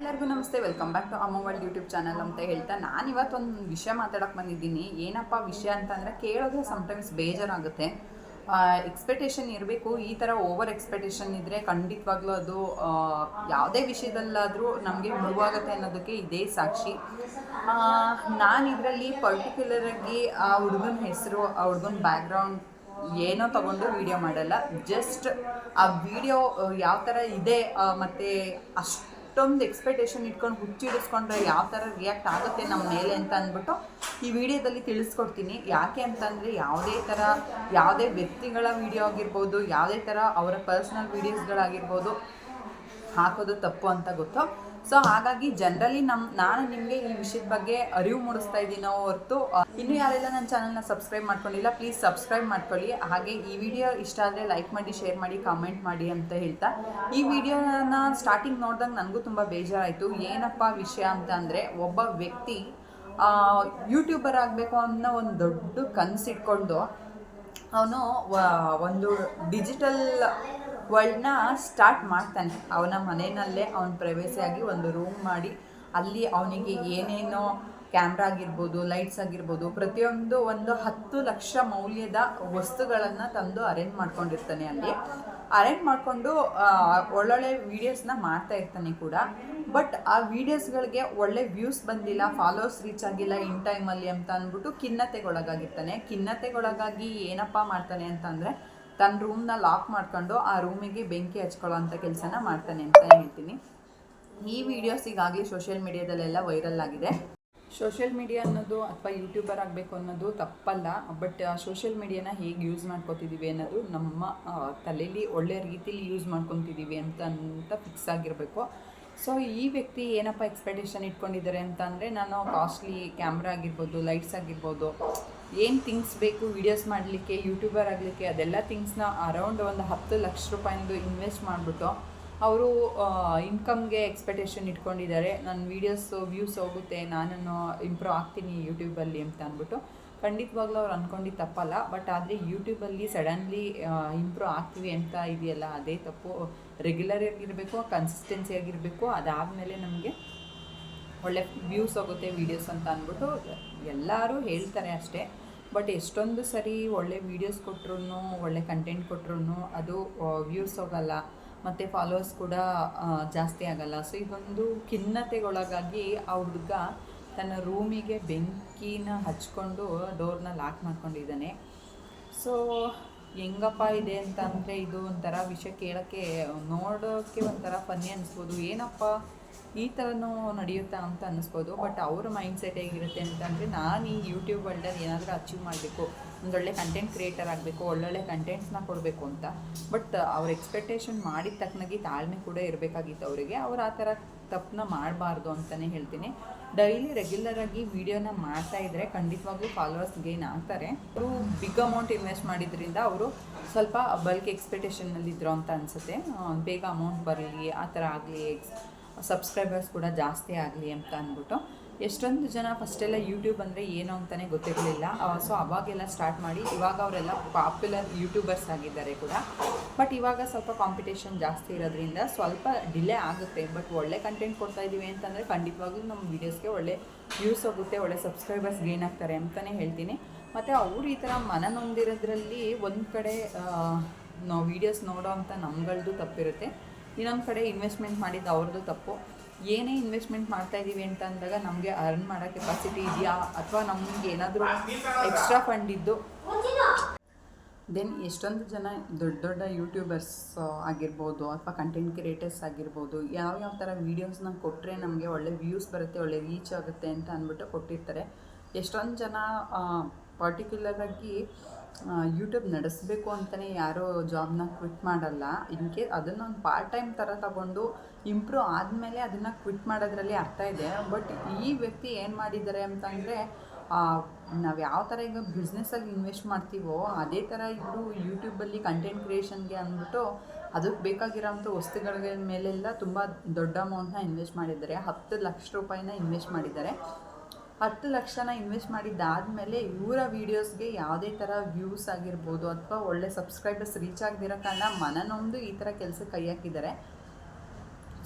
ಎಲ್ಲರಿಗೂ ನಮಸ್ತೆ, welcome back to ಅಮ್ಮ ವರ್ಲ್ಡ್ ಯೂಟ್ಯೂಬ್ ಚಾನಲ್ ಅಂತ ಹೇಳ್ತಾ ನಾನು ಇವತ್ತೊಂದು ವಿಷಯ ಮಾತಾಡೋಕೆ ಬಂದಿದ್ದೀನಿ. ಏನಪ್ಪ ವಿಷಯ ಅಂತಂದರೆ ಕೇಳೋದು ಸಮಟೈಮ್ಸ್ ಬೇಜಾರಾಗುತ್ತೆ. ಎಕ್ಸ್ಪೆಕ್ಟೇಷನ್ ಇರಬೇಕು. ಈ ಥರ ಓವರ್ ಎಕ್ಸ್ಪೆಕ್ಟೇಷನ್ ಇದ್ದರೆ ಖಂಡಿತವಾಗ್ಲೂ ಅದು ಯಾವುದೇ ವಿಷಯದಲ್ಲಾದರೂ ನಮಗೆ ಮುಳುವಾಗುತ್ತೆ ಅನ್ನೋದಕ್ಕೆ ಇದೇ ಸಾಕ್ಷಿ. ನಾನು ಇದರಲ್ಲಿ ಪರ್ಟಿಕ್ಯುಲರಾಗಿ ಆ ಹುಡುಗನ ಹೆಸರು, ಆ ಹುಡುಗನ ಬ್ಯಾಕ್ಗ್ರೌಂಡ್ ಏನೋ ತಗೊಂಡು ವಿಡಿಯೋ ಮಾಡಲ್ಲ. ಜಸ್ಟ್ ಆ ವಿಡಿಯೋ ಯಾವ ಥರ ಇದೆ ಮತ್ತು ಅಷ್ಟೊಂದು ಎಕ್ಸ್ಪೆಕ್ಟೇಷನ್ ಇಟ್ಕೊಂಡು ಹುಚ್ಚಿಡಿಸ್ಕೊಂಡ್ರೆ ಯಾವ ಥರ ರಿಯಾಕ್ಟ್ ಆಗುತ್ತೆ ನಮ್ಮ ಮೇಲೆ ಅಂತ ಅಂದ್ಬಿಟ್ಟು ಈ ವಿಡಿಯೋದಲ್ಲಿ ತಿಳಿಸ್ಕೊಡ್ತೀನಿ. ಯಾಕೆ ಅಂತಂದರೆ ಯಾವುದೇ ವ್ಯಕ್ತಿಗಳ ವಿಡಿಯೋ ಆಗಿರ್ಬೋದು, ಯಾವುದೇ ಥರ ಅವರ ಪರ್ಸ್ನಲ್ ವೀಡಿಯೋಸ್ಗಳಾಗಿರ್ಬೋದು ಹಾಕೋದು ತಪ್ಪು ಅಂತ ಗೊತ್ತು. ಸೊ ಹಾಗಾಗಿ ಜನರಲಿ ನಾನು ನಿಮಗೆ ಈ ವಿಷಯದ ಬಗ್ಗೆ ಅರಿವು ಮೂಡಿಸ್ತಾ ಇದ್ದೀನೋ ಹೊರತು ಇನ್ನೂ ಯಾರೆಲ್ಲ ನನ್ನ ಚಾನಲ್ನ ಸಬ್ಸ್ಕ್ರೈಬ್ ಮಾಡ್ಕೊಂಡಿಲ್ಲ, ಪ್ಲೀಸ್ ಸಬ್ಸ್ಕ್ರೈಬ್ ಮಾಡ್ಕೊಳ್ಳಿ. ಹಾಗೆ ಈ ವಿಡಿಯೋ ಇಷ್ಟ ಆದರೆ ಲೈಕ್ ಮಾಡಿ, ಶೇರ್ ಮಾಡಿ, ಕಾಮೆಂಟ್ ಮಾಡಿ ಅಂತ ಹೇಳ್ತಾ ಈ ವಿಡಿಯೋನ ಸ್ಟಾರ್ಟಿಂಗ್ ನೋಡಿದಾಗ ನನಗೂ ತುಂಬ ಬೇಜಾರಾಯಿತು. ಏನಪ್ಪ ವಿಷಯ ಅಂತ ಅಂದರೆ, ಒಬ್ಬ ವ್ಯಕ್ತಿ ಯೂಟ್ಯೂಬರ್ ಆಗಬೇಕು ಅನ್ನೋ ಒಂದು ದೊಡ್ಡ ಕನಸಿಟ್ಕೊಂಡು ಅವನು ಒಂದು ಡಿಜಿಟಲ್ ವರ್ಲ್ಡ್ನ ಸ್ಟಾರ್ಟ್ ಮಾಡ್ತಾನೆ. ಅವನ ಮನೆಯಲ್ಲೇ ಅವನ ಪ್ರೈವೇಸಿಯಾಗಿ ಒಂದು ರೂಮ್ ಮಾಡಿ ಅಲ್ಲಿ ಅವನಿಗೆ ಏನೇನೋ ಕ್ಯಾಮ್ರಾ ಆಗಿರ್ಬೋದು, ಲೈಟ್ಸ್ ಆಗಿರ್ಬೋದು, ಪ್ರತಿಯೊಂದು ಒಂದು 10 ಲಕ್ಷ ಮೌಲ್ಯದ ವಸ್ತುಗಳನ್ನು ತಂದು ಅರೇಂಜ್ ಮಾಡ್ಕೊಂಡಿರ್ತಾನೆ. ಅಲ್ಲಿ ಅರೇಂಜ್ ಮಾಡಿಕೊಂಡು ಒಳ್ಳೊಳ್ಳೆ ವೀಡಿಯೋಸ್ನ ಮಾಡ್ತಾ ಇರ್ತಾನೆ ಕೂಡ. ಬಟ್ ಆ ವೀಡಿಯೋಸ್ಗಳಿಗೆ ಒಳ್ಳೆ ವ್ಯೂಸ್ ಬಂದಿಲ್ಲ, ಫಾಲೋವರ್ಸ್ ರೀಚ್ ಆಗಿಲ್ಲ ಇನ್ ಟೈಮಲ್ಲಿ ಅಂತ ಅಂದ್ಬಿಟ್ಟು ಖಿನ್ನತೆಗೊಳಗಾಗಿ ಏನಪ್ಪ ಮಾಡ್ತಾನೆ ಅಂತಂದರೆ, ತನ್ನ ರೂಮ್ನ ಲಾಕ್ ಮಾಡ್ಕೊಂಡು ಆ ರೂಮಿಗೆ ಬೆಂಕಿ ಹಚ್ಕೊಳ್ಳೋ ಅಂಥ ಕೆಲಸನ ಮಾಡ್ತಾನೆ ಅಂತ ಹೇಳ್ತೀನಿ. ಈ ವಿಡಿಯೋಸ್ ಈಗಾಗಲೇ ಸೋಷಿಯಲ್ ಮೀಡಿಯಾದಲ್ಲೆಲ್ಲ ವೈರಲ್ ಆಗಿದೆ. ಸೋಷಿಯಲ್ ಮೀಡಿಯಾ ಅನ್ನೋದು ಅಥವಾ ಯೂಟ್ಯೂಬರ್ ಆಗಬೇಕು ಅನ್ನೋದು ತಪ್ಪಲ್ಲ. ಬಟ್ ಸೋಷಿಯಲ್ ಮೀಡಿಯಾನ ಹೇಗೆ ಯೂಸ್ ಮಾಡ್ಕೊತಿದ್ದೀವಿ ಅನ್ನೋದು ನಮ್ಮ ತಲೆಯಲ್ಲಿ ಒಳ್ಳೆ ರೀತಿಲಿ ಯೂಸ್ ಮಾಡ್ಕೊತಿದ್ದೀವಿ ಅಂತ ಫಿಕ್ಸ್ ಆಗಿರಬೇಕು. ಸೊ ಈ ವ್ಯಕ್ತಿ ಏನಪ್ಪ ಎಕ್ಸ್ಪೆಕ್ಟೇಷನ್ ಇಟ್ಕೊಂಡಿದ್ದಾರೆ ಅಂತ ಅಂದರೆ, ನಾನು ಕಾಸ್ಟ್ಲಿ ಕ್ಯಾಮ್ರಾ ಆಗಿರ್ಬೋದು, ಲೈಟ್ಸ್ ಆಗಿರ್ಬೋದು, ಏನು ಥಿಂಗ್ಸ್ ಬೇಕು ವೀಡಿಯೋಸ್ ಮಾಡಲಿಕ್ಕೆ, ಯೂಟ್ಯೂಬರ್ ಆಗಲಿಕ್ಕೆ, ಅದೆಲ್ಲ ಥಿಂಗ್ಸ್ನ ಅರೌಂಡ್ ಒಂದು 10 ಲಕ್ಷ ರೂಪಾಯಿಂದು ಇನ್ವೆಸ್ಟ್ ಮಾಡಿಬಿಟ್ಟು ಅವರು ಇನ್ಕಮ್ಗೆ ಎಕ್ಸ್ಪೆಕ್ಟೇಷನ್ ಇಟ್ಕೊಂಡಿದ್ದಾರೆ. ನನ್ನ ವೀಡಿಯೋಸು ವ್ಯೂಸ್ ಹೋಗುತ್ತೆ, ನಾನು ಇಂಪ್ರೂವ್ ಆಗ್ತೀನಿ ಯೂಟ್ಯೂಬಲ್ಲಿ ಅಂತ ಅಂದ್ಬಿಟ್ಟು. ಖಂಡಿತವಾಗ್ಲೂ ಅವ್ರು ಅಂದ್ಕೊಂಡಿದ್ದು ತಪ್ಪಲ್ಲ. ಬಟ್ ಆದರೆ ಯೂಟ್ಯೂಬಲ್ಲಿ ಸಡನ್ಲಿ ಇಂಪ್ರೂವ್ ಆಗ್ತೀವಿ ಅಂತ ಇದೆಯಲ್ಲ, ಅದೇ ತಪ್ಪು. ರೆಗ್ಯುಲರ್ ಆಗಿರಬೇಕು, ಕನ್ಸಿಸ್ಟೆನ್ಸಿ ಆಗಿರಬೇಕು. ಅದಾದಮೇಲೆ ನಮಗೆ ಒಳ್ಳೆ ವ್ಯೂಸ್ ಹೋಗುತ್ತೆ ವೀಡಿಯೋಸ್ ಅಂತ ಅಂದ್ಬಿಟ್ಟು ಎಲ್ಲರೂ ಹೇಳ್ತಾರೆ ಅಷ್ಟೇ. ಬಟ್ ಎಷ್ಟೊಂದು ಸರಿ ಒಳ್ಳೆ ವೀಡಿಯೋಸ್ ಕೊಟ್ಟರು, ಒಳ್ಳೆ ಕಂಟೆಂಟ್ ಕೊಟ್ಟರು ಅದು ವ್ಯೂಸ್ ಹೋಗಲ್ಲ ಮತ್ತು ಫಾಲೋವರ್ಸ್ ಕೂಡ ಜಾಸ್ತಿ ಆಗಲ್ಲ. ಸೊ ಇದೊಂದು ಖಿನ್ನತೆಗೊಳಗಾಗಿ ಆ ಹುಡುಗ ತನ್ನ ರೂಮಿಗೆ ಬೆಂಕಿನ ಹಚ್ಕೊಂಡು ಡೋರ್ನ ಲಾಕ್ ಮಾಡ್ಕೊಂಡಿದ್ದಾನೆ. ಸೊ ಹೆಂಗಪ್ಪ ಇದೆ ಅಂತ ಅಂದರೆ, ಇದು ಒಂಥರ ವಿಷಯ ಕೇಳೋಕ್ಕೆ, ನೋಡೋಕ್ಕೆ ಒಂಥರ ಫನ್ನಿ ಅನ್ನಿಸ್ಬೋದು. ಏನಪ್ಪ ಈ ಥರನೂ ನಡೆಯುತ್ತಾ ಅಂತ ಅನ್ನಿಸ್ಬೋದು. ಬಟ್ ಅವ್ರ ಮೈಂಡ್ಸೆಟ್ ಹೇಗಿರುತ್ತೆ ಅಂತಂದರೆ, ನಾನು ಈ ಯೂಟ್ಯೂಬ್ ವರ್ಲ್ಡಲ್ಲಿ ಏನಾದರೂ ಅಚೀವ್ ಮಾಡಬೇಕು, ಒಂದೊಳ್ಳೆ ಕಂಟೆಂಟ್ ಕ್ರಿಯೇಟರ್ ಆಗಬೇಕು, ಒಳ್ಳೊಳ್ಳೆ ಕಂಟೆಂಟ್ಸ್ನ ಕೊಡಬೇಕು ಅಂತ. ಬಟ್ ಅವ್ರ ಎಕ್ಸ್ಪೆಕ್ಟೇಷನ್ ಮಾಡಿದ ತಕ್ಕನಾಗಿ ತಾಳ್ಮೆ ಕೂಡ ಇರಬೇಕಾಗಿತ್ತು ಅವರಿಗೆ. ಅವ್ರು ಆ ಥರ ತಪ್ಪನ್ನ ಮಾಡಬಾರ್ದು ಅಂತಲೇ ಹೇಳ್ತೀನಿ. ಡೈಲಿ ರೆಗ್ಯುಲರಾಗಿ ವೀಡಿಯೋನ ಮಾಡ್ತಾಯಿದ್ರೆ ಖಂಡಿತವಾಗ್ಲೂ ಫಾಲೋವರ್ಸ್ ಗೇನ್ ಆಗ್ತಾರೆ. ಅವರು ಬಿಗ್ ಅಮೌಂಟ್ ಇನ್ವೆಸ್ಟ್ ಮಾಡಿದ್ರಿಂದ ಅವರು ಸ್ವಲ್ಪ ಬಲ್ಕ್ ಎಕ್ಸ್ಪೆಕ್ಟೇಷನ್ನಲ್ಲಿದ್ದರು ಅಂತ ಅನಿಸುತ್ತೆ. ಬೇಗ ಅಮೌಂಟ್ ಬರಲಿ, ಆ ಥರ ಆಗಲಿ, ಸಬ್ಸ್ಕ್ರೈಬರ್ಸ್ ಕೂಡ ಜಾಸ್ತಿ ಆಗಲಿ ಅಂತ ಅಂದ್ಬಿಟ್ಟು. ಎಷ್ಟೊಂದು ಜನ ಫಸ್ಟೆಲ್ಲ ಯೂಟ್ಯೂಬ್ ಅಂದರೆ ಏನು ಅಂತಲೇ ಗೊತ್ತಿರಲಿಲ್ಲ. ಸೊ ಅವಾಗೆಲ್ಲ ಸ್ಟಾರ್ಟ್ ಮಾಡಿ ಇವಾಗ ಅವರೆಲ್ಲ ಪಾಪ್ಯುಲರ್ ಯೂಟ್ಯೂಬರ್ಸ್ ಆಗಿದ್ದಾರೆ ಕೂಡ. ಬಟ್ ಇವಾಗ ಸ್ವಲ್ಪ ಕಾಂಪಿಟೇಷನ್ ಜಾಸ್ತಿ ಇರೋದ್ರಿಂದ ಸ್ವಲ್ಪ ಡಿಲೇ ಆಗುತ್ತೆ. ಬಟ್ ಒಳ್ಳೆ ಕಂಟೆಂಟ್ ಕೊಡ್ತಾಯಿದ್ದೀವಿ ಅಂತಂದರೆ ಖಂಡಿತವಾಗ್ಲೂ ನಮ್ಮ ವೀಡಿಯೋಸ್ಗೆ ಒಳ್ಳೆ ವ್ಯೂಸ್ ಹೋಗುತ್ತೆ, ಒಳ್ಳೆ ಸಬ್ಸ್ಕ್ರೈಬರ್ಸ್ ಗೇನ್ ಆಗ್ತಾರೆ ಅಂತಲೇ ಹೇಳ್ತೀನಿ. ಮತ್ತು ಅವರು ಈ ಥರ ಮನನೊಂದಿರೋದ್ರಲ್ಲಿ ಒಂದು ಕಡೆ ನಾವು ವೀಡಿಯೋಸ್ ನೋಡೋ ಅಂಥ ನಮ್ಗಳದ್ದು ತಪ್ಪಿರುತ್ತೆ, ಇನ್ನೊಂದು ಕಡೆ ಇನ್ವೆಸ್ಟ್ಮೆಂಟ್ ಮಾಡಿದ್ದು ಅವ್ರದ್ದು ತಪ್ಪು. ಏನೇ ಇನ್ವೆಸ್ಟ್ಮೆಂಟ್ ಮಾಡ್ತಾಯಿದ್ದೀವಿ ಅಂತ ಅಂದಾಗ ನಮಗೆ ಅರ್ನ್ ಮಾಡೋ ಕೆಪಾಸಿಟಿ ಇದೆಯಾ, ಅಥವಾ ನಮಗೆ ಏನಾದರೂ ಎಕ್ಸ್ಟ್ರಾ ಫಂಡ್ ಇದ್ದು ದೆನ್ ಎಷ್ಟೊಂದು ಜನ ದೊಡ್ಡ ಯೂಟ್ಯೂಬರ್ಸ್ ಆಗಿರ್ಬೋದು ಅಥವಾ ಕಂಟೆಂಟ್ ಕ್ರಿಯೇಟರ್ಸ್ ಆಗಿರ್ಬೋದು, ಯಾವ ಥರ ವೀಡಿಯೋಸ್ನ ಕೊಟ್ಟರೆ ನಮಗೆ ಒಳ್ಳೆ ವ್ಯೂಸ್ ಬರುತ್ತೆ, ಒಳ್ಳೆ ರೀಚ್ ಆಗುತ್ತೆ ಅಂತ ಅಂದ್ಬಿಟ್ಟು ಕೊಟ್ಟಿರ್ತಾರೆ. ಎಷ್ಟೊಂದು ಜನ ಪರ್ಟಿಕ್ಯುಲರಾಗಿ ಯೂಟ್ಯೂಬ್ ನಡೆಸಬೇಕು ಅಂತಲೇ ಯಾರೋ ಜಾಬ್ನ ಕ್ವಿಟ್ ಮಾಡಲ್ಲ. ಅದನ್ನೊಂದು ಪಾರ್ಟ್ ಟೈಮ್ ಥರ ತಗೊಂಡು ಇಂಪ್ರೂವ್ ಆದಮೇಲೆ ಅದನ್ನು ಕ್ವಿಟ್ ಮಾಡೋದ್ರಲ್ಲಿ ಅರ್ಥ ಇದೆ. ಬಟ್ ಈ ವ್ಯಕ್ತಿ ಏನು ಮಾಡಿದ್ದಾರೆ ಅಂತಂದರೆ, ನಾವು ಯಾವ ಥರ ಈಗ ಬಿಸ್ನೆಸ್ಸಲ್ಲಿ ಇನ್ವೆಸ್ಟ್ ಮಾಡ್ತೀವೋ ಅದೇ ಥರ ಇವರು ಯೂಟ್ಯೂಬಲ್ಲಿ ಕಂಟೆಂಟ್ ಕ್ರಿಯೇಷನ್ಗೆ ಅಂದ್ಬಿಟ್ಟು ಅದಕ್ಕೆ ಬೇಕಾಗಿರೋಂಥ ವಸ್ತುಗಳ ಮೇಲೆಲ್ಲ ತುಂಬ ದೊಡ್ಡ ಅಮೌಂಟ್ನ ಇನ್ವೆಸ್ಟ್ ಮಾಡಿದ್ದಾರೆ. 10 ಲಕ್ಷ ರೂಪಾಯಿನ ಇನ್ವೆಸ್ಟ್ ಮಾಡಿದ್ದಾರೆ. 10 ಲಕ್ಷನ ಇನ್ವೆಸ್ಟ್ ಮಾಡಿದ್ದಾದಮೇಲೆ ಇವರ ವೀಡಿಯೋಸ್ಗೆ ಯಾವುದೇ ಥರ ವ್ಯೂಸ್ ಆಗಿರ್ಬೋದು ಅಥವಾ ಒಳ್ಳೆ ಸಬ್ಸ್ಕ್ರೈಬರ್ಸ್ ರೀಚ್ ಆಗದಿರೋ ಕಾರಣ ಮನನೊಂದು ಈ ಥರ ಕೆಲಸಕ್ಕೆ ಕೈ ಹಾಕಿದ್ದಾರೆ.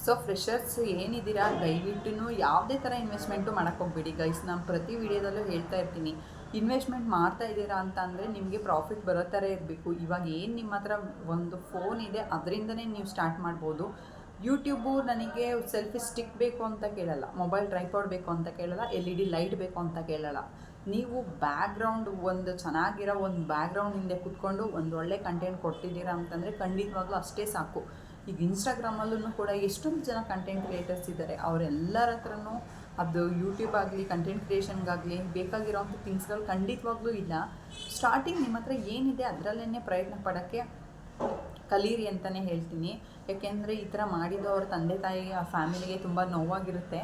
ಸೊ ಫ್ರೆಷರ್ಸ್ ಏನಿದ್ದೀರಾ ದಯವಿಟ್ಟು ಯಾವುದೇ ಥರ ಇನ್ವೆಸ್ಟ್ಮೆಂಟು ಮಾಡೋಕ್ಕೆ ಹೋಗ್ಬೇಡಿ ಗೈಸ್. ನಾನು ಪ್ರತಿ ವಿಡಿಯೋದಲ್ಲೂ ಹೇಳ್ತಾ ಇರ್ತೀನಿ, ಇನ್ವೆಸ್ಟ್ಮೆಂಟ್ ಮಾಡ್ತಾ ಇದ್ದೀರಾ ಅಂತ ಅಂದರೆ ನಿಮಗೆ ಪ್ರಾಫಿಟ್ ಬರೋ ಥರ ಇರಬೇಕು. ಇವಾಗ ಏನು ನಿಮ್ಮ ಹತ್ರ ಒಂದು ಫೋನ್ ಇದೆ ಅದರಿಂದನೇ ನೀವು ಸ್ಟಾರ್ಟ್ ಮಾಡ್ಬೋದು. ಯೂಟ್ಯೂಬು ನನಗೆ ಸೆಲ್ಫಿ ಸ್ಟಿಕ್ ಬೇಕು ಅಂತ ಕೇಳಲ್ಲ, ಮೊಬೈಲ್ ಟ್ರೈಪಾಡ್ ಬೇಕು ಅಂತ ಕೇಳಲ್ಲ, LED ಲೈಟ್ ಬೇಕು ಅಂತ ಕೇಳಲ್ಲ. ನೀವು ಬ್ಯಾಕ್ಗ್ರೌಂಡ್ ಒಂದು ಚೆನ್ನಾಗಿರೋ ಒಂದು ಬ್ಯಾಕ್ಗ್ರೌಂಡ್ ಹಿಂದೆ ಕೂತ್ಕೊಂಡು ಒಂದು ಒಳ್ಳೆ ಕಂಟೆಂಟ್ ಕೊಡ್ತಿದ್ದೀರಾ ಅಂತಂದರೆ ಖಂಡಿತವಾಗ್ಲೂ ಅಷ್ಟೇ ಸಾಕು. ಈಗ ಇನ್ಸ್ಟಾಗ್ರಾಮಲ್ಲೂ ಕೂಡ ಎಷ್ಟೊಂದು ಜನ ಕಂಟೆಂಟ್ ಕ್ರಿಯೇಟರ್ಸ್ ಇದ್ದಾರೆ. ಅವರೆಲ್ಲರ ಹತ್ರನೂ ಅದು ಯೂಟ್ಯೂಬ್ ಆಗಲಿ ಕಂಟೆಂಟ್ ಕ್ರಿಯೇಷನ್ಗಾಗಲಿ ಬೇಕಾಗಿರೋಂಥ ಥಿಂಗ್ಸ್ಗಳು ಖಂಡಿತವಾಗ್ಲೂ ಇಲ್ಲ. ಸ್ಟಾರ್ಟಿಂಗ್ ನಿಮ್ಮ ಹತ್ರ ಏನಿದೆ ಅದರಲ್ಲೇ ಪ್ರಯತ್ನ ಪಡೋಕ್ಕೆ ಕಲೀರಿ ಅಂತಲೇ ಹೇಳ್ತೀನಿ. ಯಾಕೆಂದರೆ ಈ ಥರ ಮಾಡಿದ್ದು ಅವ್ರ ತಂದೆ ತಾಯಿ ಆ ಫ್ಯಾಮಿಲಿಗೆ ತುಂಬ ನೋವಾಗಿರುತ್ತೆ.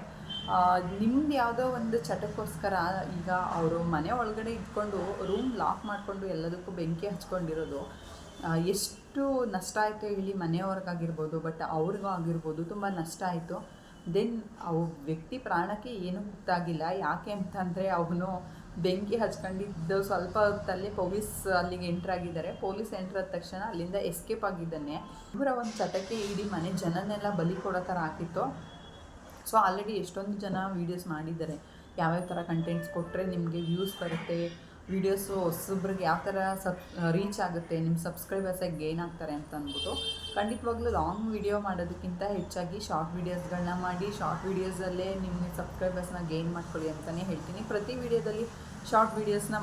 ನಿಮ್ದು ಯಾವುದೋ ಒಂದು ಚಟಕ್ಕೋಸ್ಕರ ಈಗ ಅವರು ಮನೆ ಒಳಗಡೆ ಇಟ್ಕೊಂಡು ರೂಮ್ ಲಾಕ್ ಮಾಡಿಕೊಂಡು ಎಲ್ಲದಕ್ಕೂ ಬೆಂಕಿ ಹಚ್ಕೊಂಡಿರೋದು ಎಷ್ಟು ನಷ್ಟ ಆಯಿತು ಹೇಳಿ. ಮನೆಯವ್ರಿಗಾಗಿರ್ಬೋದು, ಬಟ್ ಅವ್ರಿಗೂ ಆಗಿರ್ಬೋದು ತುಂಬ ನಷ್ಟ ಆಯಿತು. ದೆನ್ ಅವು ವ್ಯಕ್ತಿ ಪ್ರಾಣಕ್ಕೆ ಏನೂ ಗೊತ್ತಾಗಿಲ್ಲ. ಯಾಕೆ ಅಂತಂದರೆ ಅವನು ಬೆಂಕಿ ಹಚ್ಕೊಂಡಿದ್ದು ಸ್ವಲ್ಪ ಹೊತ್ತಲ್ಲಿ ಪೊಲೀಸ್ ಅಲ್ಲಿಗೆ ಎಂಟ್ರಾಗಿದ್ದಾರೆ. ಪೊಲೀಸ್ ಎಂಟ್ರಾದ ತಕ್ಷಣ ಅಲ್ಲಿಂದ ಎಸ್ಕೇಪ್ ಆಗಿದ್ದಾನೆ. ಇವರ ಒಂದು ಚಟಕ್ಕೆ ಇಡೀ ಮನೆ ಜನನೆಲ್ಲ ಬಲಿ ಕೊಡೋ ಥರ ಆಗಿತ್ತು. ಸೊ ಆಲ್ರೆಡಿ ಎಷ್ಟೊಂದು ಜನ ವೀಡಿಯೋಸ್ ಮಾಡಿದ್ದಾರೆ, ಯಾವ್ಯಾವ ಥರ ಕಂಟೆಂಟ್ಸ್ ಕೊಟ್ಟರೆ ನಿಮಗೆ ವ್ಯೂಸ್ ಬರುತ್ತೆ, ವೀಡಿಯೋಸು ಹೊಸೊಬ್ರಿಗೆ ಯಾವ ಥರ ರೀಚ್ ಆಗುತ್ತೆ, ನಿಮ್ಮ ಸಬ್ಸ್ಕ್ರೈಬರ್ಸಾಗಿ ಗೇನ್ ಆಗ್ತಾರೆ ಅಂತ ಅಂದ್ಬಿಟ್ಟು. ಖಂಡಿತವಾಗ್ಲೂ ಲಾಂಗ್ ವೀಡಿಯೋ ಮಾಡೋದಕ್ಕಿಂತ ಹೆಚ್ಚಾಗಿ ಶಾರ್ಟ್ ವೀಡಿಯೋಸ್ಗಳನ್ನ ಮಾಡಿ, ಶಾರ್ಟ್ ವೀಡಿಯೋಸಲ್ಲೇ ನಿಮ್ಮ ಸಬ್ಸ್ಕ್ರೈಬರ್ಸ್ನ ಗೇನ್ ಮಾಡ್ಕೊಳ್ಳಿ ಅಂತಲೇ ಹೇಳ್ತೀನಿ. ಪ್ರತಿ ವೀಡಿಯೋದಲ್ಲಿ ಶಾರ್ಟ್ ವೀಡಿಯೋಸ್ನ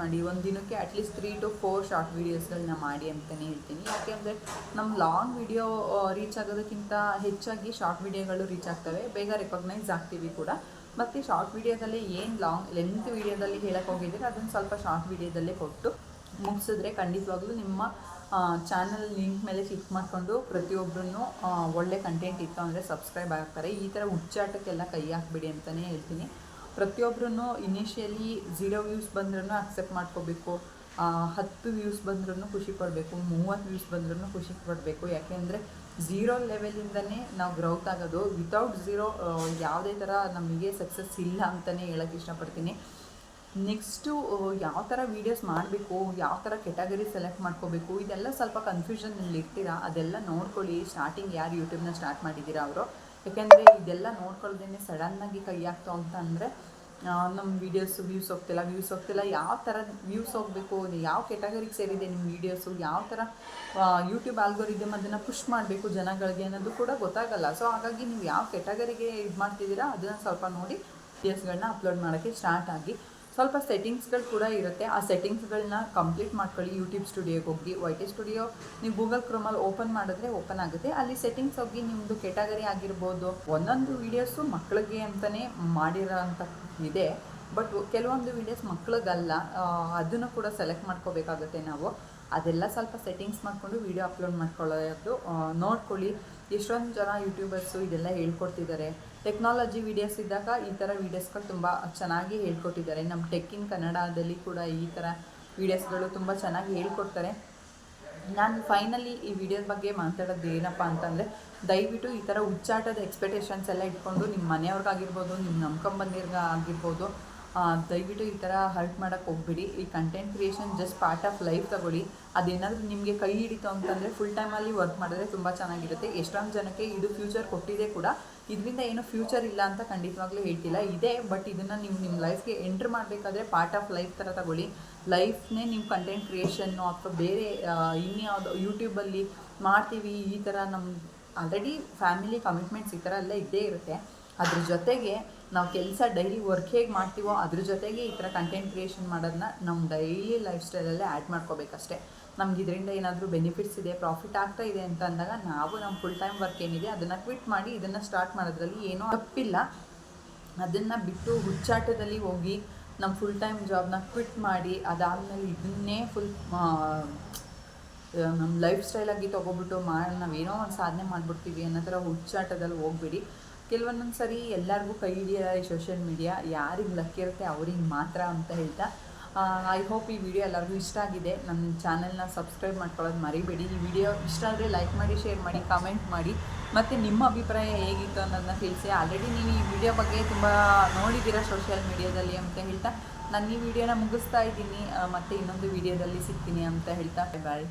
ಮಾಡಿ ಒಂದು ದಿನಕ್ಕೆ ಅಟ್ಲೀಸ್ಟ್ 3 to 4 ಶಾರ್ಟ್ ವೀಡಿಯೋಸ್ಗಳನ್ನ ಮಾಡಿ ಅಂತಲೇ ಹೇಳ್ತೀನಿ. ಯಾಕೆಂದರೆ ನಮ್ಮ ಲಾಂಗ್ ವೀಡಿಯೋ ರೀಚ್ ಆಗೋದಕ್ಕಿಂತ ಹೆಚ್ಚಾಗಿ ಶಾರ್ಟ್ ವೀಡಿಯೋಗಳು ರೀಚ್ ಆಗ್ತವೆ, ಬೇಗ ರೆಕಗ್ನೈಸ್ ಆಗ್ತೀವಿ ಕೂಡ. ಮತ್ತು ಶಾರ್ಟ್ ವೀಡಿಯೋದಲ್ಲಿ ಏನು ಲೆಂತ್ ವೀಡಿಯೋದಲ್ಲಿ ಹೇಳಕ್ಕೆ ಹೋಗಿದ್ದೀರಿ ಅದನ್ನು ಸ್ವಲ್ಪ ಶಾರ್ಟ್ ವೀಡಿಯೋದಲ್ಲೇ ಕೊಟ್ಟು ಮುಗಿಸಿದ್ರೆ ಖಂಡಿತವಾಗ್ಲೂ ನಿಮ್ಮ ಚಾನಲ್ ಲಿಂಕ್ ಮೇಲೆ ಕ್ಲಿಕ್ ಮಾಡಿಕೊಂಡು ಪ್ರತಿಯೊಬ್ಬರೂ ಒಳ್ಳೆ ಕಂಟೆಂಟ್ ಇತ್ತು ಅಂದರೆ ಸಬ್ಸ್ಕ್ರೈಬ್ ಆಗ್ತಾರೆ. ಈ ಥರ ಹುಚ್ಚಾಟಕ್ಕೆಲ್ಲ ಕೈ ಹಾಕ್ಬಿಡಿ ಅಂತಲೇ ಹೇಳ್ತೀನಿ. ಪ್ರತಿಯೊಬ್ಬರೂ ಇನಿಷಿಯಲಿ 0 ವ್ಯೂಸ್ ಬಂದ್ರೂ ಅಕ್ಸೆಪ್ಟ್ ಮಾಡ್ಕೋಬೇಕು, 10 ವ್ಯೂಸ್ ಬಂದ್ರೂ ಖುಷಿ ಪಡಬೇಕು, 30 ವ್ಯೂಸ್ ಬಂದ್ರೂ ಖುಷಿ ಪಡಬೇಕು. ಯಾಕೆಂದರೆ 0 ಲೆವೆಲಿಂದನೇ ನಾವು ಗ್ರೌತ್ ಆಗೋದು. ವಿತೌಟ್ 0 ಯಾವುದೇ ಥರ ನಮಗೆ ಸಕ್ಸಸ್ ಇಲ್ಲ ಅಂತಲೇ ಹೇಳೋಕ್ಕೆ ಇಷ್ಟಪಡ್ತೀನಿ. ನೆಕ್ಸ್ಟು ಯಾವ ಥರ ವೀಡಿಯೋಸ್ ಮಾಡಬೇಕು, ಯಾವ ಥರ ಕೆಟಗರಿ ಸೆಲೆಕ್ಟ್ ಮಾಡ್ಕೋಬೇಕು, ಇದೆಲ್ಲ ಸ್ವಲ್ಪ ಕನ್ಫ್ಯೂಷನಲ್ಲಿ ಇರ್ತೀರಾ. ಅದೆಲ್ಲ ನೋಡ್ಕೊಳ್ಳಿ. ಸ್ಟಾರ್ಟಿಂಗ್ ಯಾರು ಯೂಟ್ಯೂಬ್ನ ಸ್ಟಾರ್ಟ್ ಮಾಡಿದ್ದೀರಾ ಅವರು, ಯಾಕೆಂದರೆ ಇದೆಲ್ಲ ನೋಡ್ಕೊಳ್ದೇ ಸಡನ್ನಾಗಿ ಕೈ ಹಾಕ್ತು ಅಂತ ಅಂದರೆ ನಮ್ಮ ವೀಡಿಯೋಸು ವ್ಯೂಸ್ ಹೋಗ್ತಿಲ್ಲ. ಯಾವ ಥರ ವ್ಯೂಸ್ ಹೋಗಬೇಕು, ಯಾವ ಕೆಟಗರಿಗೆ ಸೇರಿದೆ ನಿಮ್ಮ ವೀಡಿಯೋಸು, ಯಾವ ಥರ ಯೂಟ್ಯೂಬ್ ಆಲ್ಗೋರಿದಮ್ ಅದನ್ನು ಪುಷ್ ಮಾಡಬೇಕು ಜನಗಳಿಗೆ ಅನ್ನೋದು ಕೂಡ ಗೊತ್ತಾಗಲ್ಲ. ಸೊ ಹಾಗಾಗಿ ನೀವು ಯಾವ ಕೆಟಗರಿಗೆ ಇದು ಮಾಡ್ತಿದ್ದೀರಾ ಅದನ್ನು ಸ್ವಲ್ಪ ನೋಡಿ ವೀಡಿಯೋಸ್ಗಳನ್ನ ಅಪ್ಲೋಡ್ ಮಾಡೋಕ್ಕೆ ಸ್ಟಾರ್ಟ್ ಆಗಿ. ಸ್ವಲ್ಪ ಸೆಟ್ಟಿಂಗ್ಸ್ಗಳು ಕೂಡ ಇರುತ್ತೆ, ಆ ಸೆಟ್ಟಿಂಗ್ಸ್ಗಳನ್ನ ಕಂಪ್ಲೀಟ್ ಮಾಡ್ಕೊಳ್ಳಿ. ಯೂಟ್ಯೂಬ್ ಸ್ಟುಡಿಯೋಗೆ ಹೋಗಿ, YT ಸ್ಟುಡಿಯೋ ನೀವು ಗೂಗಲ್ ಕ್ರೋಮಲ್ಲಿ ಓಪನ್ ಮಾಡಿದ್ರೆ ಓಪನ್ ಆಗುತ್ತೆ. ಅಲ್ಲಿ ಸೆಟ್ಟಿಂಗ್ಸ್ ಹೋಗಿ ನಿಮ್ಮದು ಕೆಟಗರಿ ಆಗಿರ್ಬೋದು. ಒಂದೊಂದು ವೀಡಿಯೋಸು ಮಕ್ಕಳಿಗೆ ಅಂತಲೇ ಮಾಡಿರೋ ಅಂಥ ಇದೆ, ಬಟ್ ಕೆಲವೊಂದು ವೀಡಿಯೋಸ್ ಮಕ್ಕಳಿಗಲ್ಲ, ಅದನ್ನು ಕೂಡ ಸೆಲೆಕ್ಟ್ ಮಾಡ್ಕೋಬೇಕಾಗುತ್ತೆ ನಾವು. ಅದೆಲ್ಲ ಸ್ವಲ್ಪ ಸೆಟ್ಟಿಂಗ್ಸ್ ಮಾಡಿಕೊಂಡು ವೀಡಿಯೋ ಅಪ್ಲೋಡ್ ಮಾಡ್ಕೊಳ್ಳೋದು ನೋಡ್ಕೊಳ್ಳಿ. ಎಷ್ಟೊಂದು ಜನ ಯೂಟ್ಯೂಬರ್ಸು ಇದೆಲ್ಲ ಹೇಳ್ಕೊಡ್ತಿದ್ದಾರೆ. ಟೆಕ್ನಾಲಜಿ ವೀಡಿಯೋಸ್ ಇದ್ದಾಗ ಈ ಥರ ವೀಡಿಯೋಸ್ಗಳು ತುಂಬ ಚೆನ್ನಾಗಿ ಹೇಳ್ಕೊಟ್ಟಿದ್ದಾರೆ. ನಮ್ಮ ಟೆಕ್ ಇನ್ ಕನ್ನಡದಲ್ಲಿ ಕೂಡ ಈ ಥರ ವೀಡಿಯೋಸ್ಗಳು ತುಂಬ ಚೆನ್ನಾಗಿ ಹೇಳ್ಕೊಡ್ತಾರೆ. ನಾನು ಫೈನಲಿ ಈ ವಿಡಿಯೋದ ಬಗ್ಗೆ ಮಾತಾಡೋದು ಏನಪ್ಪ ಅಂತಂದರೆ, ದಯವಿಟ್ಟು ಈ ಥರ ಹುಚ್ಚಾಟದ ಎಕ್ಸ್ಪೆಕ್ಟೇಷನ್ಸ್ ಎಲ್ಲ ಇಟ್ಕೊಂಡು ನಿಮ್ಮ ಮನೆಯವ್ರಿಗಾಗಿರ್ಬೋದು, ನಿಮ್ಮ ನಂಬ್ಕೊಂಬಂದಿರ್ಗಾಗಿರ್ಬೋದು, ದಯವಿಟ್ಟು ಈ ಥರ ಹರ್ಟ್ ಮಾಡೋಕ್ಕೆ ಹೋಗ್ಬಿಡಿ. ಈ content creation just part of life ತಗೊಳ್ಳಿ. ಅದೇನಾದರೂ ನಿಮಗೆ ಕೈ ಹಿಡಿತು ಅಂತಂದರೆ ಫುಲ್ ಟೈಮಲ್ಲಿ ವರ್ಕ್ ಮಾಡಿದ್ರೆ ತುಂಬ ಚೆನ್ನಾಗಿರುತ್ತೆ. ಎಷ್ಟೊಂದು ಜನಕ್ಕೆ ಇದು ಫ್ಯೂಚರ್ ಕೊಟ್ಟಿದೆ ಕೂಡ. ಇದರಿಂದ ಏನೂ ಫ್ಯೂಚರ್ ಇಲ್ಲ ಅಂತ ಖಂಡಿತವಾಗ್ಲೂ ಹೇಳ್ತಿಲ್ಲ, ಇದೆ. ಬಟ್ ಇದನ್ನು ನೀವು ನಿಮ್ಮ ಲೈಫ್ಗೆ ಎಂಟ್ರ್ ಮಾಡಬೇಕಾದ್ರೆ ಪಾರ್ಟ್ ಆಫ್ ಲೈಫ್ ಥರ ತಗೊಳ್ಳಿ. ಲೈಫ್ನೇ ನೀವು ಕಂಟೆಂಟ್ ಕ್ರಿಯೇಷನ್ನು ಅಥವಾ ಬೇರೆ ಇನ್ಯಾವುದೋ ಯೂಟ್ಯೂಬಲ್ಲಿ ಮಾಡ್ತೀವಿ, ಈ ಥರ ನಮ್ಮ ಆಲ್ರೆಡಿ ಫ್ಯಾಮಿಲಿ ಕಮಿಟ್ಮೆಂಟ್ಸ್ ಈ ಥರ ಎಲ್ಲ ಇದ್ದೇ ಇರುತ್ತೆ. ಅದ್ರ ಜೊತೆಗೆ ನಾವು ಕೆಲಸ ಡೈಲಿ ವರ್ಕ್ ಹೇಗೆ ಮಾಡ್ತೀವೋ ಅದ್ರ ಜೊತೆಗೆ ಈ ಥರ ಕಂಟೆಂಟ್ ಕ್ರಿಯೇಷನ್ ಮಾಡೋದನ್ನ ನಮ್ಮ ಡೈಲಿ ಲೈಫ್ ಸ್ಟೈಲಲ್ಲೇ ಆ್ಯಡ್ ಮಾಡ್ಕೋಬೇಕಷ್ಟೇ. ನಮ್ಗೆ ಇದರಿಂದ ಏನಾದರೂ ಬೆನಿಫಿಟ್ಸ್ ಇದೆ, ಪ್ರಾಫಿಟ್ ಆಗ್ತಾ ಇದೆ ಅಂತ ಅಂದಾಗ ನಾವು ನಮ್ಮ ಫುಲ್ ಟೈಮ್ ವರ್ಕ್ ಏನಿದೆ ಅದನ್ನು ಕ್ವಿಟ್ ಮಾಡಿ ಇದನ್ನು ಸ್ಟಾರ್ಟ್ ಮಾಡೋದ್ರಲ್ಲಿ ಏನೂ ತಪ್ಪಿಲ್ಲ. ಅದನ್ನು ಬಿಟ್ಟು ಹುಚ್ಚಾಟದಲ್ಲಿ ಹೋಗಿ ನಮ್ಮ ಫುಲ್ ಟೈಮ್ ಜಾಬ್ನ ಕ್ವಿಟ್ ಮಾಡಿ ಅದಾದಮೇಲೆ ಇದನ್ನೇ ಫುಲ್ ನಮ್ಮ ಲೈಫ್ ಸ್ಟೈಲಾಗಿ ತೊಗೊಬಿಟ್ಟು ನಾವೇನೋ ಒಂದು ಸಾಧನೆ ಮಾಡಿಬಿಡ್ತೀವಿ ಅನ್ನೋ ಥರ ಹುಚ್ಚಾಟದಲ್ಲಿ ಹೋಗ್ಬಿಡಿ. ಕೆಲವೊಂದೊಂದು ಸರಿ ಎಲ್ಲರಿಗೂ ಕೈ ಹಿಡಿಯೋ ಈ ಸೋಷಿಯಲ್ ಮೀಡಿಯಾ, ಯಾರಿಗೆ ಲಕ್ ಇರುತ್ತೆ ಅವ್ರಿಗೆ ಮಾತ್ರ ಅಂತ ಹೇಳ್ತಾ ಐ ಹೋಪ್ ಈ ವಿಡಿಯೋ ಎಲ್ಲರಿಗೂ ಇಷ್ಟ ಆಗಿದೆ. ನನ್ನ ಚಾನಲ್ನ ಸಬ್ಸ್ಕ್ರೈಬ್ ಮಾಡ್ಕೊಳ್ಳೋದು ಮರಿಬೇಡಿ. ಈ ವಿಡಿಯೋ ಇಷ್ಟ ಆದರೆ ಲೈಕ್ ಮಾಡಿ, ಶೇರ್ ಮಾಡಿ, ಕಮೆಂಟ್ ಮಾಡಿ, ಮತ್ತು ನಿಮ್ಮ ಅಭಿಪ್ರಾಯ ಹೇಗಿತ್ತು ಅನ್ನೋದನ್ನ ತಿಳಿಸಿ. ಆಲ್ರೆಡಿ ನೀವು ಈ ವಿಡಿಯೋ ಬಗ್ಗೆ ತುಂಬ ನೋಡಿದ್ದೀರಾ ಸೋಷಿಯಲ್ ಮೀಡಿಯಾದಲ್ಲಿ ಅಂತ ಹೇಳ್ತಾ ನಾನು ಈ ವಿಡಿಯೋನ ಮುಗಿಸ್ತಾ ಇದ್ದೀನಿ. ಮತ್ತು ಇನ್ನೊಂದು ವಿಡಿಯೋದಲ್ಲಿ ಸಿಗ್ತೀನಿ ಅಂತ ಹೇಳ್ತಾ ಬಾಯ್.